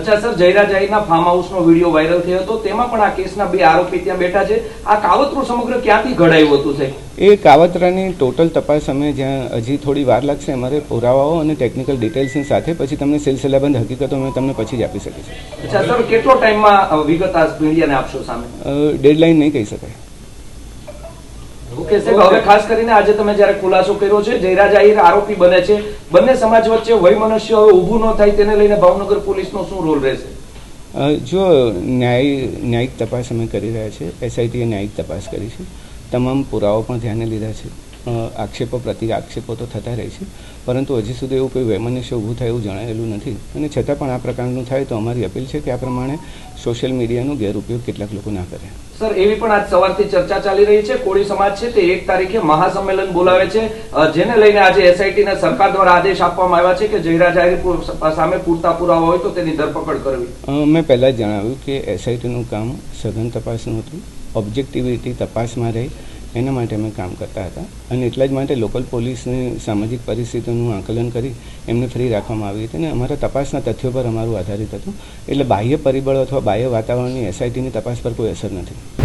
અચ્છા sir, જયરા જાહીરના farm હાઉસનો video viral થયો હતો, તેમાં પણ આ કેસના 2 આરોપી ત્યાં બેઠા છે. આ કાવતરું સમગ્ર ક્યાંથી ઘડાયું હતું સાહેબ? એ કાવતરાની ટોટલ તપાસ અમે જ્યાં હજી થોડી વાર લાગશે, અમારે પુરાવાઓ અને ટેકનિકલ ડિટેલ્સની સાથે પછી તમને સિલસિલાબંધ હકીકતો અમે તમને પછી જ આપી શકીશું. અચ્છા સર, કેટલો ટાઈમમાં વિગત આ મીડિયાને આપશો સામે? ડેડલાઇન નહીં કહી શકાય. ઓકે સાહેબ, હવે ખાસ કરીને આજે તમે જ્યારે ખુલાસો કર્યો છે, જયરા જાહીર આરોપી બને છે, બંને સમાજ વચ્ચે વયમનસ્ય હવે ઊભું ન થાય તેને લઈને ભાવનગર પોલીસનો શું રોલ રહેશે? જો ન્યાયિક તપાસ અમે કરી રહ્યા છીએ, એસઆઈટીએ ન્યાયિક તપાસ કરી છે, તમામ પુરાવો પણ ધ્યાને લીધા છે. આક્ષેપો પ્રતિ આક્ષેપો તો થતા રહે છે, પરંતુ હજી સુધી એવું કોઈ વૈમનસ્ય ઊભું થાય એવું જણાયેલું નથી. અને છતાં પણ આ પ્રકારનું થાય તો અમારી અપીલ છે કે આ પ્રમાણે સોશિયલ મીડિયાનો ગેરઉપયોગ કેટલાક લોકો ના કરે. સર, એવી પણ આજ સવારથી ચર્ચા ચાલી રહી છે, કોળી સમાજ છે તે 1 તારીખે મહાસંમેલન બોલાવે છે, જેને લઈને આજે એસઆઈટીને સરકાર દ્વારા આદેશ આપવામાં આવ્યા છે કે જયરા જાહીર સામે પૂરતા પુરાવા હોય તો તેની ધરપકડ કરવી. મેં પહેલાં જ જણાવ્યું કે એસઆઈટીનું કામ સઘન તપાસનું હતું, ઓબ્જેક્ટિવિટી તપાસમાં રહી એના માટે અમે કામ કરતા હતા. અને એટલા જ માટે લોકલ પોલીસની સામાજિક પરિસ્થિતિનું આકલન કરી એમને ફ્રી રાખવામાં આવી હતી અને અમારા તપાસના તથ્યો પર અમારું આધારિત હતું. એટલે બાહ્ય પરિબળો અથવા બાહ્ય વાતાવરણની એસઆઈટીની તપાસ પર કોઈ અસર નથી.